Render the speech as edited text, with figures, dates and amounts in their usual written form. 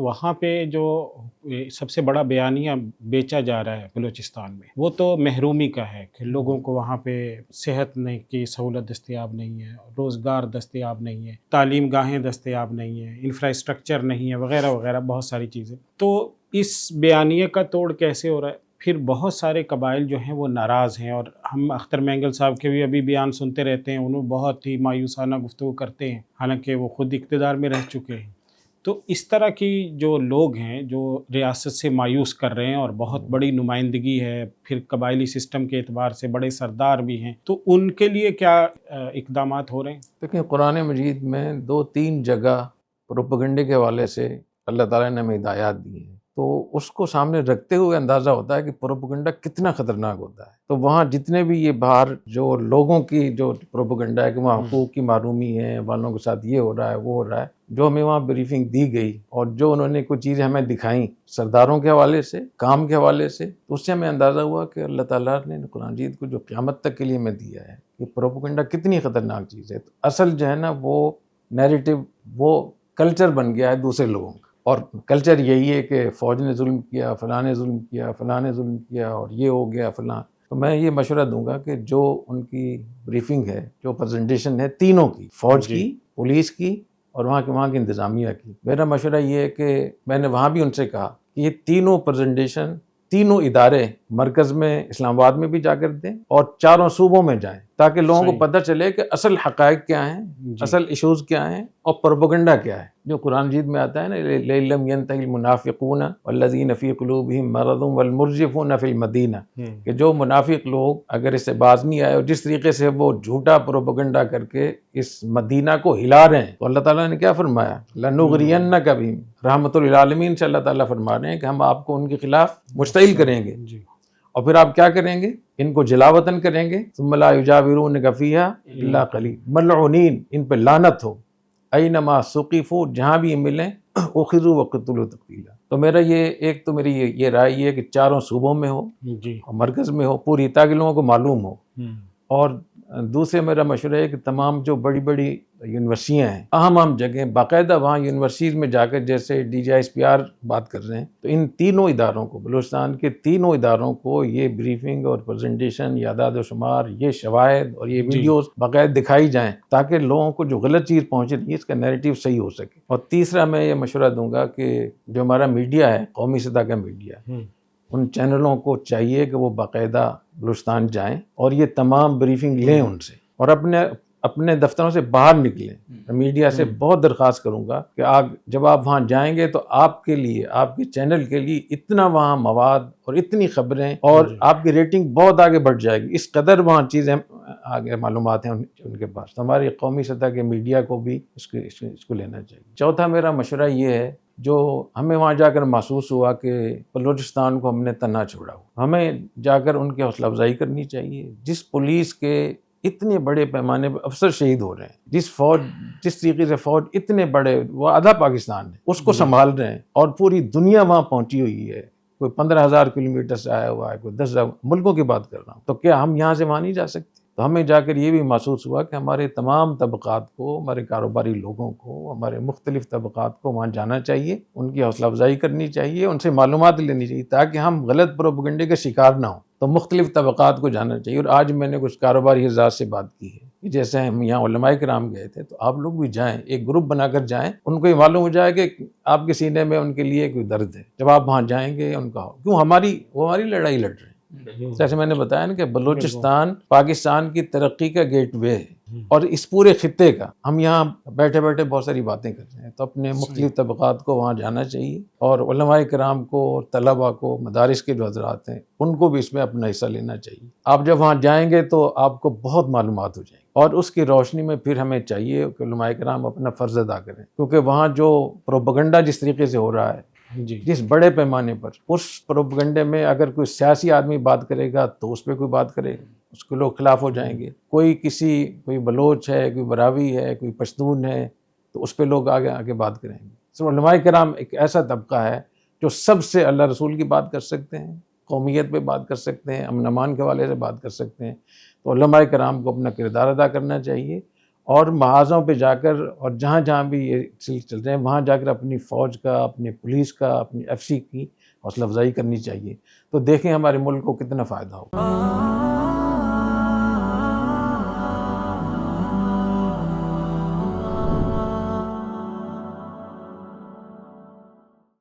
وہاں پہ جو سب سے بڑا بیانیہ بیچا جا رہا ہے بلوچستان میں، وہ تو محرومی کا ہے کہ لوگوں کو وہاں پہ صحت کی سہولت دستیاب نہیں ہے، روزگار دستیاب نہیں ہے، تعلیم گاہیں دستیاب نہیں ہیں، انفراسٹرکچر نہیں ہے، وغیرہ وغیرہ بہت ساری چیزیں۔ تو اس بیانیے کا توڑ کیسے ہو رہا ہے؟ پھر بہت سارے قبائل جو ہیں وہ ناراض ہیں، اور ہم اختر مینگل صاحب کے بھی ابھی بیان سنتے رہتے ہیں، انہوں بہت ہی مایوسانہ گفتگو کرتے ہیں، حالانکہ وہ خود اقتدار میں رہ چکے ہیں۔ تو اس طرح کی جو لوگ ہیں جو ریاست سے مایوس کر رہے ہیں، اور بہت بڑی نمائندگی ہے، پھر قبائلی سسٹم کے اعتبار سے بڑے سردار بھی ہیں، تو ان کے لیے کیا اقدامات ہو رہے ہیں؟ دیکھیں، قرآن مجید میں 2-3 جگہ پروپیگنڈے کے حوالے سے اللہ تعالیٰ نے ہمیں ہدایات دی ہیں، تو اس کو سامنے رکھتے ہوئے اندازہ ہوتا ہے کہ پروپیگنڈا کتنا خطرناک ہوتا ہے۔ تو وہاں جتنے بھی یہ باہر جو لوگوں کی جو پروپیگنڈا ہے کہ وہاں حقوق کی معرومی ہے، والوں کے ساتھ یہ ہو رہا ہے وہ ہو رہا ہے، جو ہمیں وہاں بریفنگ دی گئی اور جو انہوں نے کچھ چیزیں ہمیں دکھائیں سرداروں کے حوالے سے، کام کے حوالے سے، تو اس سے ہمیں اندازہ ہوا کہ اللہ تعالیٰ نے قرآن مجید کو جو قیامت تک کے لیے ہمیں دیا ہے کہ پروپیگنڈا کتنی خطرناک چیز ہے۔ تو اصل جو ہے نا وہ نیریٹو، وہ کلچر بن گیا ہے دوسرے لوگوں کا، اور کلچر یہی ہے کہ فوج نے ظلم کیا، فلاں نے ظلم کیا، فلاں نے ظلم کیا، اور یہ ہو گیا فلاں۔ تو میں یہ مشورہ دوں گا کہ جو ان کی بریفنگ ہے، جو پریزنٹیشن ہے تینوں کی، فوج کی، پولیس کی اور وہاں کی انتظامیہ کی، میرا مشورہ یہ ہے کہ میں نے وہاں بھی ان سے کہا کہ یہ تینوں پریزنٹیشن تینوں ادارے مرکز میں اسلام آباد میں بھی جا کر دیں اور چاروں صوبوں میں جائیں، تاکہ لوگوں کو پتہ چلے کہ اصل حقائق کیا ہیں، اصل ایشوز کیا ہیں، اور پروپیگنڈا کیا ہے۔ جو قرآن مجید میں آتا ہے نا، لَئِن يَنْتَهِ الْمُنَافِقُونَ وَالَّذِينَ فِي قُلُوبِهِم مَرَضٌ وَالْمُرْجِفُونَ فِي الْمَدِينَةِ، کہ جو منافق لوگ اگر اس سے باز نہیں آئے اور جس طریقے سے وہ جھوٹا پروپیگنڈا کر کے اس مدینہ کو ہلا رہے ہیں، تو اللہ تعالیٰ نے کیا فرمایا؟ لَنُغْرِيَنَّكَ بِهِمْ، رحمۃ للعالمین سے اللہ تعالیٰ فرما رہے ہیں کہ ہم آپ کو ان کے خلاف مشتعل کریں گے، اور پھر آپ کیا کریں گے؟ ان کو جلا وطن کریں گے، ثم لا یجاورونک فیہا الا قلیل، ملعونین، ان پہ لعنت ہو، اینما ثقفوا، جہاں بھی ملیں، اخذوا وقتلوا تقتیلا۔ تو میرا ایک تو میری یہ رائے یہ ہے کہ چاروں صوبوں میں ہو اور مرکز میں ہو پوری، تاکہ لوگوں کو معلوم ہو۔ اور دوسرے میرا مشورہ ہے کہ تمام جو بڑی بڑی یونیورسٹیاں ہیں، اہم جگہیں، باقاعدہ وہاں یونیورسٹیز میں جا کر، جیسے DGISPR بات کر رہے ہیں، تو ان تینوں اداروں کو، بلوچستان کے تینوں اداروں کو یہ بریفنگ اور پریزنٹیشن، یہ اعداد و شمار، یہ شواہد اور یہ ویڈیوز باقاعدہ دکھائی جائیں، تاکہ لوگوں کو جو غلط چیز پہنچ رہی ہے اس کا نیریٹو صحیح ہو سکے۔ اور تیسرا میں یہ مشورہ دوں گا کہ جو ہمارا میڈیا ہے، قومی سطح کا میڈیا، ان چینلوں کو چاہیے کہ وہ باقاعدہ بلوچستان جائیں اور یہ تمام بریفنگ لیں ان سے، اور اپنے دفتروں سے باہر نکلیں۔ میڈیا سے بہت درخواست کروں گا کہ جب آپ وہاں جائیں گے تو آپ کے لیے، آپ کے چینل کے لیے اتنا وہاں مواد اور اتنی خبریں، اور آپ کی ریٹنگ بہت آگے بڑھ جائے گی، اس قدر وہاں چیزیں آگے معلومات ہیں ان کے پاس۔ تو ہماری قومی سطح کے میڈیا کو بھی اس کو لینا چاہیے۔ چوتھا میرا مشورہ یہ ہے، جو ہمیں وہاں جا کر محسوس ہوا کہ بلوچستان کو ہم نے تنہا چھوڑا ہوا، ہمیں جا کر ان کی حوصلہ افزائی کرنی چاہیے۔ جس پولیس کے اتنے بڑے پیمانے پر افسر شہید ہو رہے ہیں، جس طریقے سے فوج اتنے بڑے، وہ آدھا پاکستان ہے، اس کو سنبھال رہے ہیں، اور پوری دنیا وہاں پہنچی ہوئی ہے، کوئی 15,000 کلومیٹر سے آیا ہوا ہے، کوئی 10,000 ملکوں کی بات کر رہا ہوں، تو کیا ہم یہاں سے وہاں نہیں جا سکتے؟ تو ہمیں جا کر یہ بھی محسوس ہوا کہ ہمارے تمام طبقات کو، ہمارے کاروباری لوگوں کو، ہمارے مختلف طبقات کو وہاں جانا چاہیے، ان کی حوصلہ افزائی کرنی چاہیے، ان سے معلومات لینی چاہیے، تاکہ ہم غلط پروپیگنڈے کے شکار نہ ہوں۔ تو مختلف طبقات کو جانا چاہیے۔ اور آج میں نے کچھ کاروباری حضرات سے بات کی ہے کہ جیسے ہم یہاں علماء کرام گئے تھے، تو آپ لوگ بھی جائیں، ایک گروپ بنا کر جائیں، ان کو یہ معلوم ہو جائے کہ آپ کے سینے میں ان کے لیے کوئی درد ہے، جب آپ وہاں جائیں گے ان کا کیوں، وہ ہماری لڑائی لڑ رہے ہیں۔ جیسے میں نے بتایا نا کہ بلوچستان پاکستان کی ترقی کا گیٹ وے ہے، اور اس پورے خطے کا۔ ہم یہاں بیٹھے بیٹھے بہت ساری باتیں کر رہے ہیں، تو اپنے مختلف طبقات کو وہاں جانا چاہیے، اور علماء کرام کو، اور طلباء کو، مدارس کے جو حضرات ہیں، ان کو بھی اس میں اپنا حصہ لینا چاہیے۔ آپ جب وہاں جائیں گے تو آپ کو بہت معلومات ہو جائیں گی، اور اس کی روشنی میں پھر ہمیں چاہیے کہ علماء کرام اپنا فرض ادا کریں، کیونکہ وہاں جو پروپیگنڈا جس طریقے سے ہو رہا ہے، جس بڑے پیمانے پر، اس پروپیگنڈے میں اگر کوئی سیاسی آدمی بات کرے گا تو اس پہ کوئی بات کرے گا، اس کے لوگ خلاف ہو جائیں گے۔ کوئی بلوچ ہے، کوئی براوی ہے، کوئی پشتون ہے، تو اس پہ لوگ آگے بات کریں گے۔ سو علماء کرام ایک ایسا طبقہ ہے جو سب سے اللہ رسول کی بات کر سکتے ہیں، قومیت پہ بات کر سکتے ہیں، امن امان کے حوالے سے بات کر سکتے ہیں۔ تو علماء کرام کو اپنا کردار ادا کرنا چاہیے، اور محاذوں پہ جا کر اور جہاں جہاں بھی یہ سلسلے چل رہے ہیں وہاں جا کر اپنی فوج کا، اپنی پولیس کا، اپنی ایف سی کی حوصلہ افزائی کرنی چاہیے. تو دیکھیں ہمارے ملک کو کتنا فائدہ ہوگا.